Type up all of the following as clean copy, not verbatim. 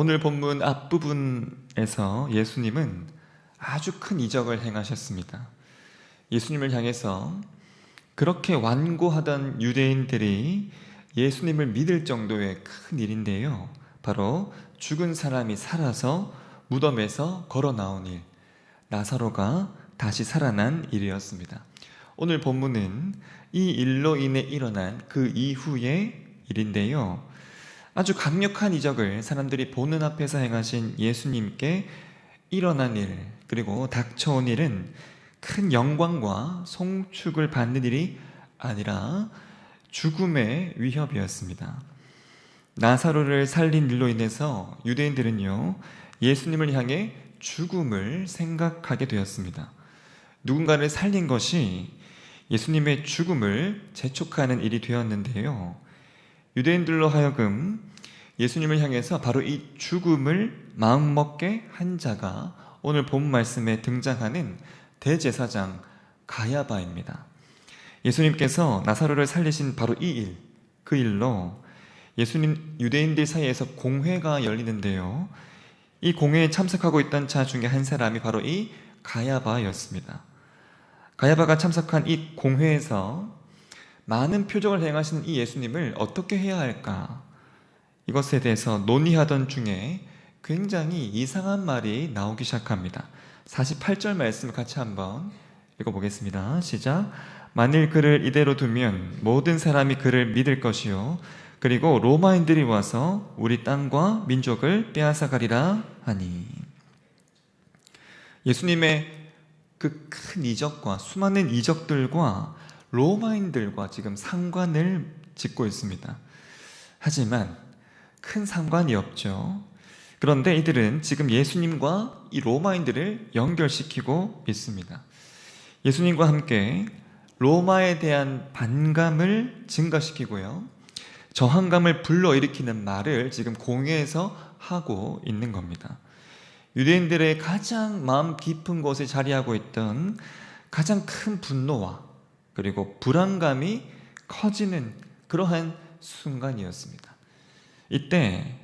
오늘 본문 앞부분에서 예수님은 아주 큰 이적을 행하셨습니다. 예수님을 향해서 그렇게 완고하던 유대인들이 예수님을 믿을 정도의 큰 일인데요, 바로 죽은 사람이 살아서 무덤에서 걸어 나온 일, 나사로가 다시 살아난 일이었습니다. 오늘 본문은 이 일로 인해 일어난 그 이후의 일인데요, 아주 강력한 이적을 사람들이 보는 앞에서 행하신 예수님께 일어난 일, 그리고 닥쳐온 일은 큰 영광과 송축을 받는 일이 아니라 죽음의 위협이었습니다. 나사로를 살린 일로 인해서 유대인들은요, 예수님을 향해 죽음을 생각하게 되었습니다. 누군가를 살린 것이 예수님의 죽음을 재촉하는 일이 되었는데요, 유대인들로 하여금 예수님을 향해서 바로 이 죽음을 마음먹게 한 자가 오늘 본 말씀에 등장하는 대제사장 가야바입니다. 예수님께서 나사로를 살리신 바로 이 일, 그 일로 유대인들 사이에서 공회가 열리는데요, 이 공회에 참석하고 있던 자 중에 한 사람이 바로 이 가야바였습니다. 가야바가 참석한 이 공회에서 많은 표적을 행하신 이 예수님을 어떻게 해야 할까, 이것에 대해서 논의하던 중에 굉장히 이상한 말이 나오기 시작합니다. 48절 말씀을 같이 한번 읽어보겠습니다. 시작. 만일 그를 이대로 두면 모든 사람이 그를 믿을 것이요, 그리고 로마인들이 와서 우리 땅과 민족을 빼앗아가리라 하니. 예수님의 그 큰 이적과 수많은 이적들과 로마인들과 지금 상관을 짓고 있습니다. 하지만 큰 상관이 없죠. 그런데 이들은 지금 예수님과 이 로마인들을 연결시키고 있습니다. 예수님과 함께 로마에 대한 반감을 증가시키고요, 저항감을 불러일으키는 말을 지금 공회에서 하고 있는 겁니다. 유대인들의 가장 마음 깊은 곳에 자리하고 있던 가장 큰 분노와 그리고 불안감이 커지는 그러한 순간이었습니다. 이때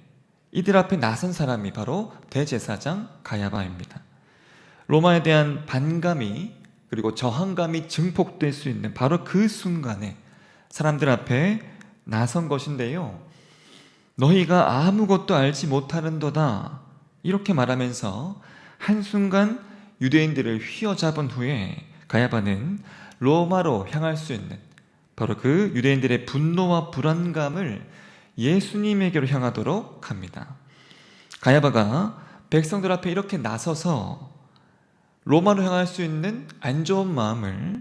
이들 앞에 나선 사람이 바로 대제사장 가야바입니다. 로마에 대한 반감이 그리고 저항감이 증폭될 수 있는 바로 그 순간에 사람들 앞에 나선 것인데요, 너희가 아무것도 알지 못하는도다, 이렇게 말하면서 한순간 유대인들을 휘어잡은 후에 가야바는 로마로 향할 수 있는 바로 그 유대인들의 분노와 불안감을 예수님에게로 향하도록 합니다. 가야바가 백성들 앞에 이렇게 나서서 로마로 향할 수 있는 안 좋은 마음을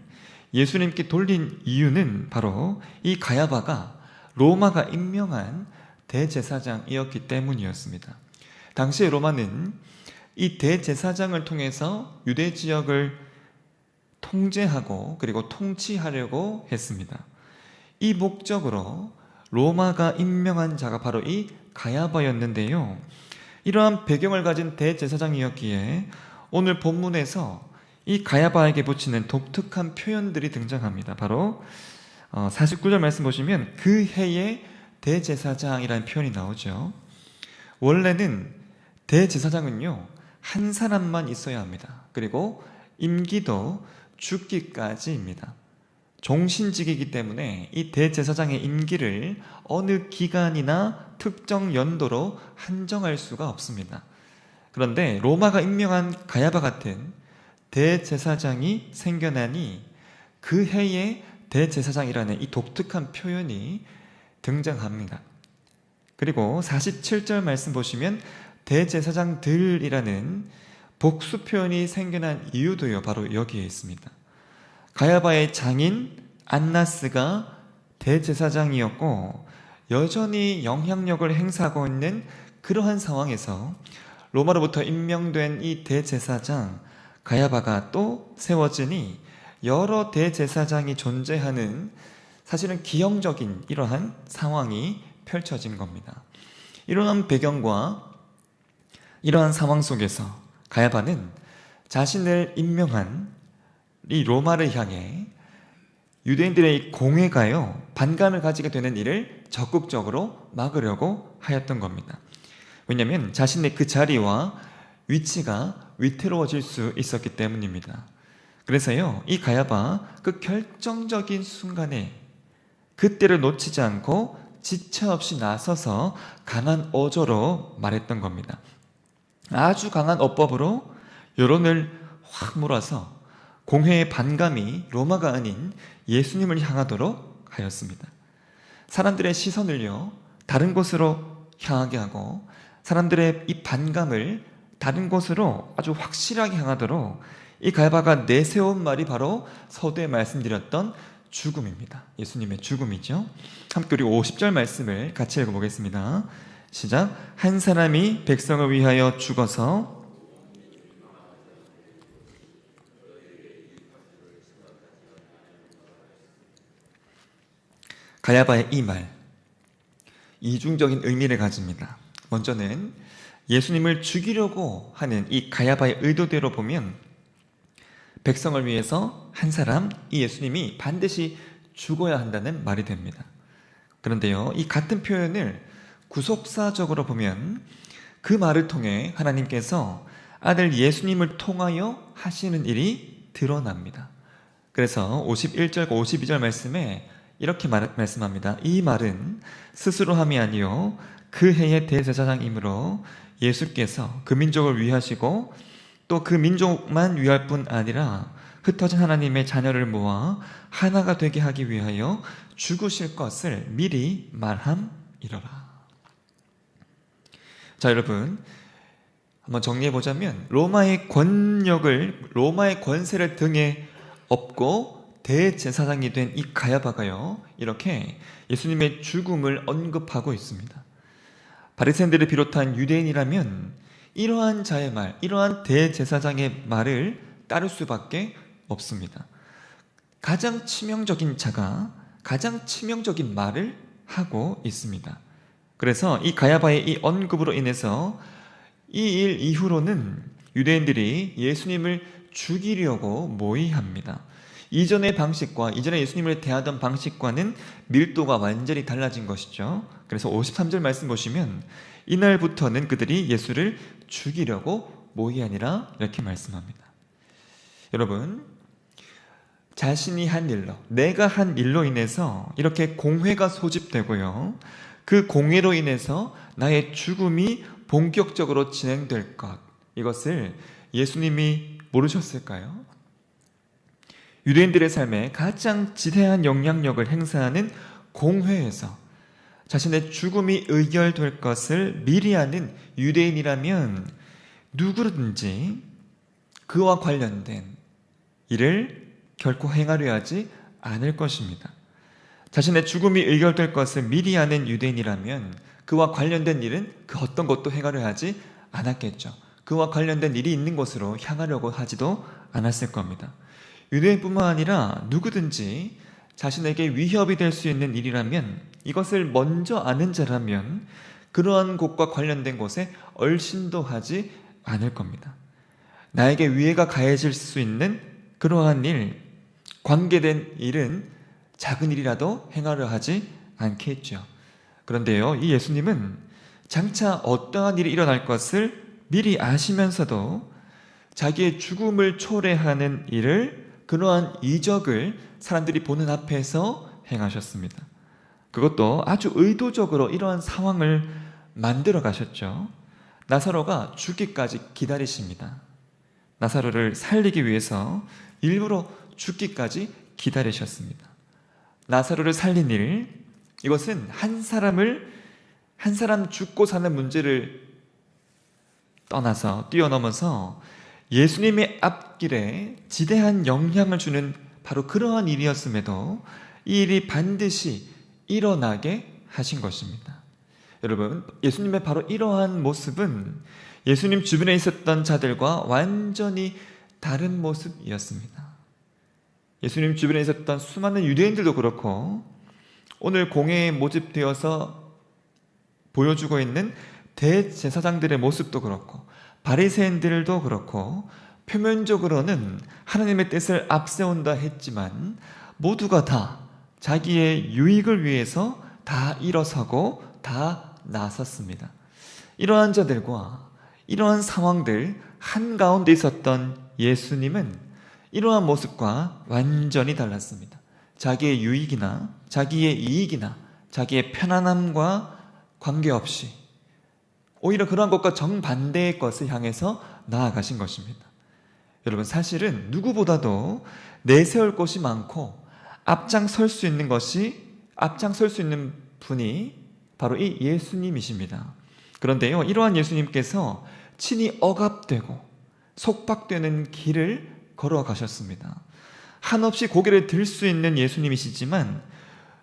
예수님께 돌린 이유는 바로 이 가야바가 로마가 임명한 대제사장이었기 때문이었습니다. 당시의 로마는 이 대제사장을 통해서 유대 지역을 통제하고 그리고 통치하려고 했습니다. 이 목적으로 로마가 임명한 자가 바로 이 가야바였는데요, 이러한 배경을 가진 대제사장이었기에 오늘 본문에서 이 가야바에게 붙이는 독특한 표현들이 등장합니다. 바로 49절 말씀 보시면 그 해의 대제사장이라는 표현이 나오죠. 원래는 대제사장은요, 한 사람만 있어야 합니다. 그리고 임기도 죽기까지입니다. 종신직이기 때문에 이 대제사장의 임기를 어느 기간이나 특정 연도로 한정할 수가 없습니다. 그런데 로마가 임명한 가야바 같은 대제사장이 생겨나니 그 해에 대제사장이라는 이 독특한 표현이 등장합니다. 그리고 47절 말씀 보시면 대제사장들이라는 복수 표현이 생겨난 이유도요, 바로 여기에 있습니다. 가야바의 장인 안나스가 대제사장이었고 여전히 영향력을 행사하고 있는 그러한 상황에서 로마로부터 임명된 이 대제사장 가야바가 또 세워지니 여러 대제사장이 존재하는 사실은 기형적인 이러한 상황이 펼쳐진 겁니다. 이러한 배경과 이러한 상황 속에서 가야바는 자신을 임명한 이 로마를 향해 유대인들의 공회가요, 반감을 가지게 되는 일을 적극적으로 막으려고 하였던 겁니다. 왜냐하면 자신의 그 자리와 위치가 위태로워질 수 있었기 때문입니다. 그래서요, 이 가야바 그 결정적인 순간에 그때를 놓치지 않고 지체 없이 나서서 강한 어조로 말했던 겁니다. 아주 강한 어법으로 여론을 확 몰아서 공회의 반감이 로마가 아닌 예수님을 향하도록 하였습니다. 사람들의 시선을요, 다른 곳으로 향하게 하고 사람들의 이 반감을 다른 곳으로 아주 확실하게 향하도록 이 가야바가 내세운 말이 바로 서두에 말씀드렸던 죽음입니다. 예수님의 죽음이죠. 함께 우리 50절 말씀을 같이 읽어보겠습니다. 시작. 한 사람이 백성을 위하여 죽어서 가야바의 이 말, 이중적인 의미를 가집니다. 먼저는 예수님을 죽이려고 하는 이 가야바의 의도대로 보면 백성을 위해서 한 사람, 이 예수님이 반드시 죽어야 한다는 말이 됩니다. 그런데요, 이 같은 표현을 구속사적으로 보면 그 말을 통해 하나님께서 아들 예수님을 통하여 하시는 일이 드러납니다. 그래서 51절과 52절 말씀에 이렇게 말씀합니다. 이 말은 스스로 함이 아니요 그 해의 대제사장이므로 예수께서 그 민족을 위하시고 또 그 민족만 위할 뿐 아니라 흩어진 하나님의 자녀를 모아 하나가 되게 하기 위하여 죽으실 것을 미리 말함이로라. 자, 여러분, 한번 정리해보자면 로마의 권세를 등에 업고 대제사장이 된 이 가야바가요, 이렇게 예수님의 죽음을 언급하고 있습니다. 바리새인들을 비롯한 유대인이라면 이러한 자의 말, 이러한 대제사장의 말을 따를 수밖에 없습니다. 가장 치명적인 자가 가장 치명적인 말을 하고 있습니다. 그래서 이 가야바의 이 언급으로 인해서 이 일 이후로는 유대인들이 예수님을 죽이려고 모의합니다. 이전의 방식과 이전에 예수님을 대하던 방식과는 밀도가 완전히 달라진 것이죠. 그래서 53절 말씀 보시면 이날부터는 그들이 예수를 죽이려고 모의하니라 이렇게 말씀합니다. 여러분, 자신이 한 일로, 내가 한 일로 인해서 이렇게 공회가 소집되고요, 그 공회로 인해서 나의 죽음이 본격적으로 진행될 것, 이것을 예수님이 모르셨을까요? 유대인들의 삶에 가장 지대한 영향력을 행사하는 공회에서 자신의 죽음이 의결될 것을 미리 아는 유대인이라면 누구든지 그와 관련된 일을 결코 행하려 하지 않을 것입니다. 자신의 죽음이 의결될 것을 미리 아는 유대인이라면 그와 관련된 일은 그 어떤 것도 행하려 하지 않았겠죠. 그와 관련된 일이 있는 곳으로 향하려고 하지도 않았을 겁니다. 유대인뿐만 아니라 누구든지 자신에게 위협이 될 수 있는 일이라면, 이것을 먼저 아는 자라면 그러한 곳과 관련된 곳에 얼씬도 하지 않을 겁니다. 나에게 위해가 가해질 수 있는 그러한 일, 관계된 일은 작은 일이라도 행하려 하지 않겠죠. 그런데요, 이 예수님은 장차 어떠한 일이 일어날 것을 미리 아시면서도 자기의 죽음을 초래하는 일을, 그러한 이적을 사람들이 보는 앞에서 행하셨습니다. 그것도 아주 의도적으로 이러한 상황을 만들어 가셨죠. 나사로가 죽기까지 기다리십니다. 나사로를 살리기 위해서 일부러 죽기까지 기다리셨습니다. 나사로를 살린 일, 이것은 한 사람 죽고 사는 문제를 뛰어넘어서 예수님의 앞길에 지대한 영향을 주는 바로 그러한 일이었음에도 이 일이 반드시 일어나게 하신 것입니다. 여러분, 예수님의 바로 이러한 모습은 예수님 주변에 있었던 자들과 완전히 다른 모습이었습니다. 예수님 주변에 있었던 수많은 유대인들도 그렇고 오늘 공회에 모집되어서 보여주고 있는 대제사장들의 모습도 그렇고 바리새인들도 그렇고 표면적으로는 하나님의 뜻을 앞세운다 했지만 모두가 다 자기의 유익을 위해서 다 일어서고 다 나섰습니다. 이러한 자들과 이러한 상황들 한가운데 있었던 예수님은 이러한 모습과 완전히 달랐습니다. 자기의 유익이나 자기의 이익이나 자기의 편안함과 관계없이 오히려 그러한 것과 정반대의 것을 향해서 나아가신 것입니다. 여러분, 사실은 누구보다도 내세울 것이 많고 앞장설 수 있는 분이 바로 이 예수님이십니다. 그런데요, 이러한 예수님께서 친히 억압되고 속박되는 길을 걸어가셨습니다. 한없이 고개를 들 수 있는 예수님이시지만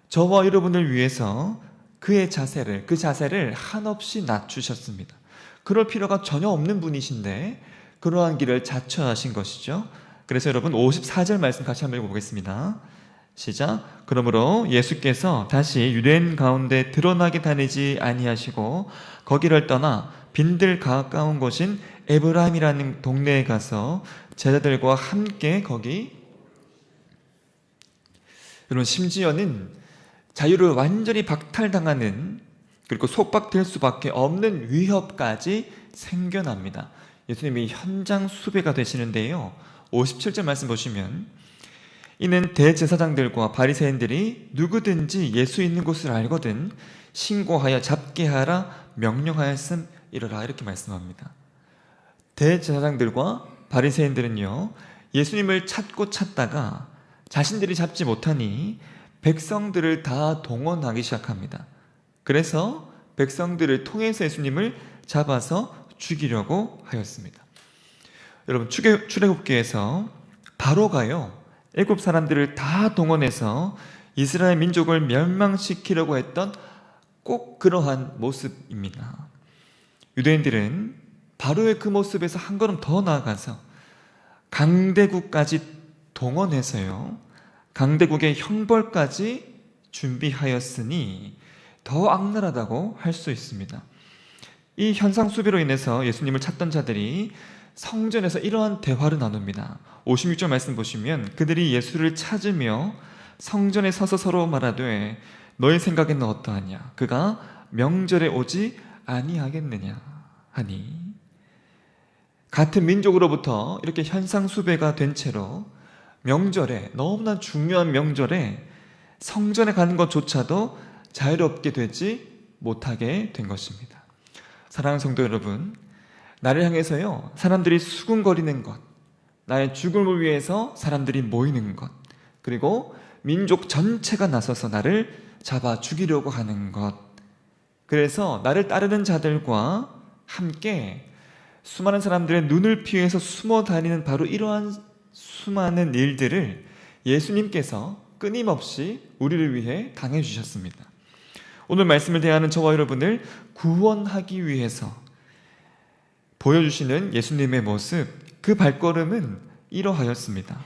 저와 여러분을 위해서 그 자세를 한없이 낮추셨습니다. 그럴 필요가 전혀 없는 분이신데 그러한 길을 자처하신 것이죠. 그래서 여러분 54절 말씀 같이 한번 읽어보겠습니다. 시작. 그러므로 예수께서 다시 유대인 가운데 드러나게 다니지 아니하시고 거기를 떠나 빈들 가까운 곳인 에브라임이라는 동네에 가서 제자들과 함께 거기, 여러분, 심지어는 자유를 완전히 박탈당하는, 그리고 속박될 수밖에 없는 위협까지 생겨납니다. 예수님이 현장 수배가 되시는데요, 57절 말씀 보시면 이는 대제사장들과 바리새인들이 누구든지 예수 있는 곳을 알거든 신고하여 잡게 하라 명령하였음이러라, 이렇게 말씀합니다. 대제사장들과 바리새인들은요, 예수님을 찾다가 자신들이 잡지 못하니 백성들을 다 동원하기 시작합니다. 그래서 백성들을 통해서 예수님을 잡아서 죽이려고 하였습니다. 여러분, 출애굽기에서 바로가요, 애굽 사람들을 다 동원해서 이스라엘 민족을 멸망시키려고 했던 꼭 그러한 모습입니다. 유대인들은 바로의 그 모습에서 한 걸음 더 나아가서 강대국까지 동원해서요, 강대국의 형벌까지 준비하였으니 더 악랄하다고 할 수 있습니다. 이 현상 수배로 인해서 예수님을 찾던 자들이 성전에서 이러한 대화를 나눕니다. 56절 말씀 보시면 그들이 예수를 찾으며 성전에 서서 서로 말하되 너희 생각에는 어떠하냐? 그가 명절에 오지 아니하겠느냐 하니, 같은 민족으로부터 이렇게 현상 수배가 된 채로 명절에, 너무나 중요한 명절에 성전에 가는 것조차도 자유롭게 되지 못하게 된 것입니다. 사랑하는 성도 여러분, 나를 향해서요, 사람들이 수군거리는 것, 나의 죽음을 위해서 사람들이 모이는 것, 그리고 민족 전체가 나서서 나를 잡아 죽이려고 하는 것, 그래서 나를 따르는 자들과 함께 수많은 사람들의 눈을 피해서 숨어 다니는 바로 이러한 수많은 일들을 예수님께서 끊임없이 우리를 위해 당해주셨습니다. 오늘 말씀을 대하는 저와 여러분을 구원하기 위해서 보여주시는 예수님의 모습, 그 발걸음은 이러하였습니다.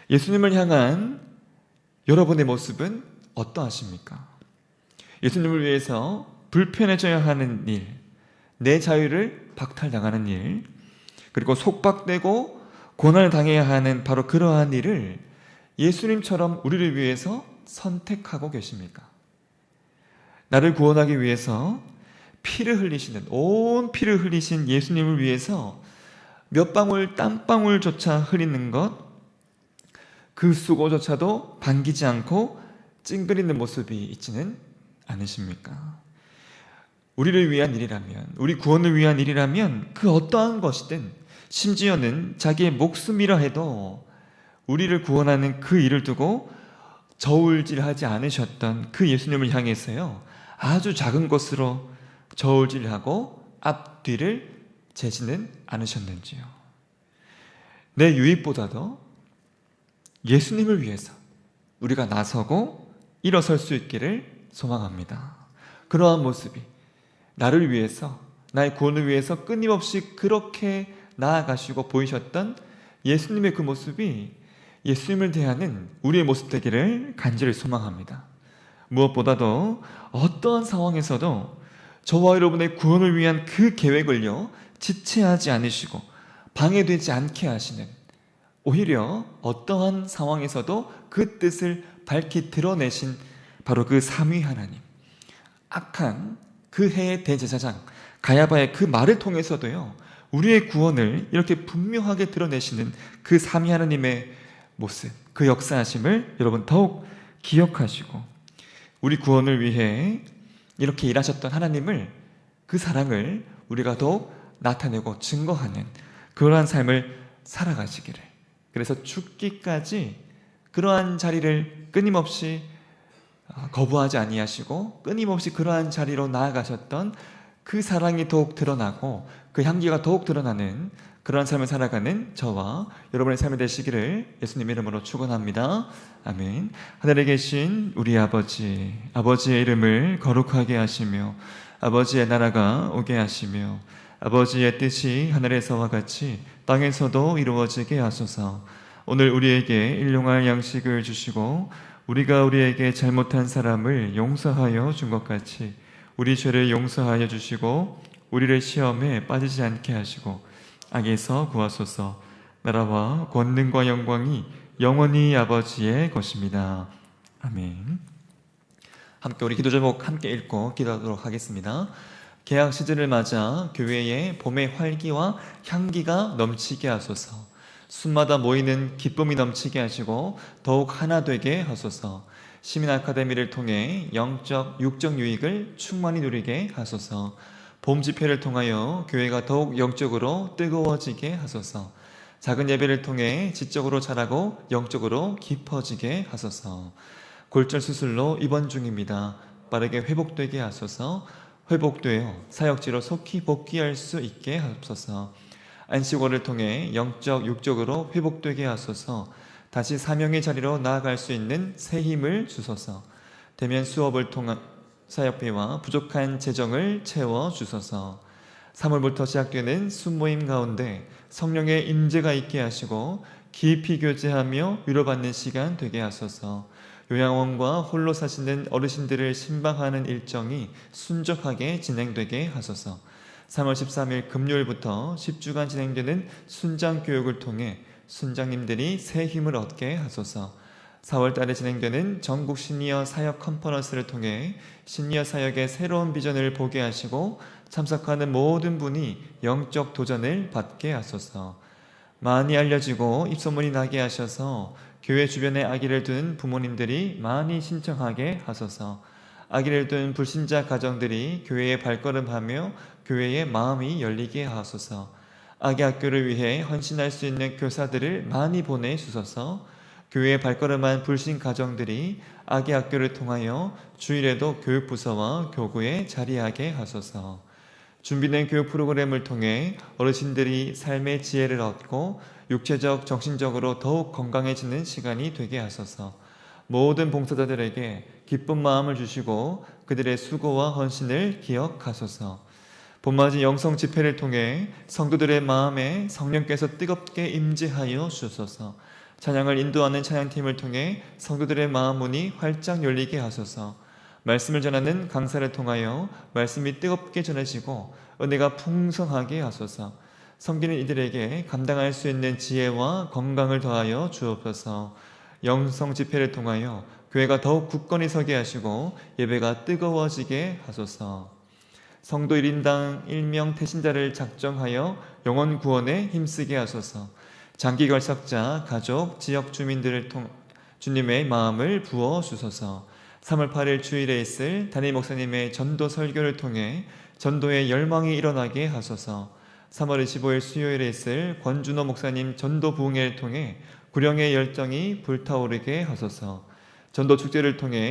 예수님을 향한 여러분의 모습은 어떠하십니까? 예수님을 위해서 불편해져야 하는 일, 내 자유를 박탈당하는 일, 그리고 속박되고 고난을 당해야 하는 바로 그러한 일을 예수님처럼 우리를 위해서 선택하고 계십니까? 나를 구원하기 위해서 온 피를 흘리신 예수님을 위해서 몇 방울 땀방울조차 흘리는 것, 그 수고조차도 반기지 않고 찡그리는 모습이 있지는 않으십니까? 우리를 위한 일이라면, 우리 구원을 위한 일이라면 그 어떠한 것이든, 심지어는 자기의 목숨이라 해도 우리를 구원하는 그 일을 두고 저울질하지 않으셨던 그 예수님을 향해서요, 아주 작은 것으로 저울질하고 앞뒤를 재지는 않으셨는지요? 내 유익보다도 예수님을 위해서 우리가 나서고 일어설 수 있기를 소망합니다. 그러한 모습이 나를 위해서, 나의 구원을 위해서 끊임없이 그렇게 나아가시고 보이셨던 예수님의 그 모습이 예수님을 대하는 우리의 모습 되기를 간절히 소망합니다. 무엇보다도 어떠한 상황에서도 저와 여러분의 구원을 위한 그 계획을요, 지체하지 않으시고 방해되지 않게 하시는, 오히려 어떠한 상황에서도 그 뜻을 밝히 드러내신 바로 그 삼위 하나님, 악한 그 해의 대제사장 가야바의 그 말을 통해서도요, 우리의 구원을 이렇게 분명하게 드러내시는 그 삼위 하나님의 모습, 그 역사하심을 여러분 더욱 기억하시고, 우리 구원을 위해 이렇게 일하셨던 하나님을, 그 사랑을 우리가 더욱 나타내고 증거하는 그러한 삶을 살아가시기를, 그래서 죽기까지 그러한 자리를 끊임없이 거부하지 아니하시고 끊임없이 그러한 자리로 나아가셨던 그 사랑이 더욱 드러나고 그 향기가 더욱 드러나는 그러한 삶을 살아가는 저와 여러분의 삶이 되시기를 예수님 이름으로 축원합니다. 아멘. 하늘에 계신 우리 아버지, 아버지의 이름을 거룩하게 하시며 아버지의 나라가 오게 하시며 아버지의 뜻이 하늘에서와 같이 땅에서도 이루어지게 하소서. 오늘 우리에게 일용할 양식을 주시고 우리가 우리에게 잘못한 사람을 용서하여 준 것 같이 우리 죄를 용서하여 주시고 우리를 시험에 빠지지 않게 하시고 악에서 구하소서. 나라와 권능과 영광이 영원히 아버지의 것입니다. 아멘. 함께 우리 기도 제목 함께 읽고 기도하도록 하겠습니다. 개학 시즌을 맞아 교회에 봄의 활기와 향기가 넘치게 하소서. 숲마다 모이는 기쁨이 넘치게 하시고 더욱 하나 되게 하소서. 시민 아카데미를 통해 영적, 육적 유익을 충만히 누리게 하소서. 봄 집회를 통하여 교회가 더욱 영적으로 뜨거워지게 하소서. 작은 예배를 통해 지적으로 자라고 영적으로 깊어지게 하소서. 골절 수술로 입원 중입니다. 빠르게 회복되게 하소서. 회복되어 사역지로 속히 복귀할 수 있게 하소서. 안식월을 통해 영적, 육적으로 회복되게 하소서. 다시 사명의 자리로 나아갈 수 있는 새 힘을 주소서. 대면 수업을 통한 사역비와 부족한 재정을 채워주소서. 3월부터 시작되는 순모임 가운데 성령의 임재가 있게 하시고 깊이 교제하며 위로받는 시간 되게 하소서. 요양원과 홀로 사시는 어르신들을 신방하는 일정이 순적하게 진행되게 하소서. 3월 13일 금요일부터 10주간 진행되는 순장 교육을 통해 순장님들이 새 힘을 얻게 하소서. 4월 달에 진행되는 전국 시니어 사역 컨퍼런스를 통해 시니어 사역의 새로운 비전을 보게 하시고 참석하는 모든 분이 영적 도전을 받게 하소서. 많이 알려지고 입소문이 나게 하셔서 교회 주변에 아기를 둔 부모님들이 많이 신청하게 하소서. 아기를 둔 불신자 가정들이 교회에 발걸음하며 교회의 마음이 열리게 하소서. 아기 학교를 위해 헌신할 수 있는 교사들을 많이 보내주소서. 교회에 발걸음한 불신 가정들이 아기 학교를 통하여 주일에도 교육부서와 교구에 자리하게 하소서. 준비된 교육 프로그램을 통해 어르신들이 삶의 지혜를 얻고 육체적, 정신적으로 더욱 건강해지는 시간이 되게 하소서. 모든 봉사자들에게 기쁜 마음을 주시고 그들의 수고와 헌신을 기억하소서. 봄맞이 영성 집회를 통해 성도들의 마음에 성령께서 뜨겁게 임재하여 주소서. 찬양을 인도하는 찬양팀을 통해 성도들의 마음 문이 활짝 열리게 하소서. 말씀을 전하는 강사를 통하여 말씀이 뜨겁게 전해지고 은혜가 풍성하게 하소서. 섬기는 이들에게 감당할 수 있는 지혜와 건강을 더하여 주옵소서. 영성 집회를 통하여 교회가 더욱 굳건히 서게 하시고 예배가 뜨거워지게 하소서. 성도 1인당 1명 태신자를 작정하여 영혼 구원에 힘쓰게 하소서. 장기 결석자, 가족, 지역 주민들을 통해 주님의 마음을 부어주소서. 3월 8일 주일에 있을 담임 목사님의 전도 설교를 통해 전도의 열망이 일어나게 하소서. 3월 25일 수요일에 있을 권준호 목사님 전도 부흥회를 통해 구령의 열정이 불타오르게 하소서. 전도 축제를 통해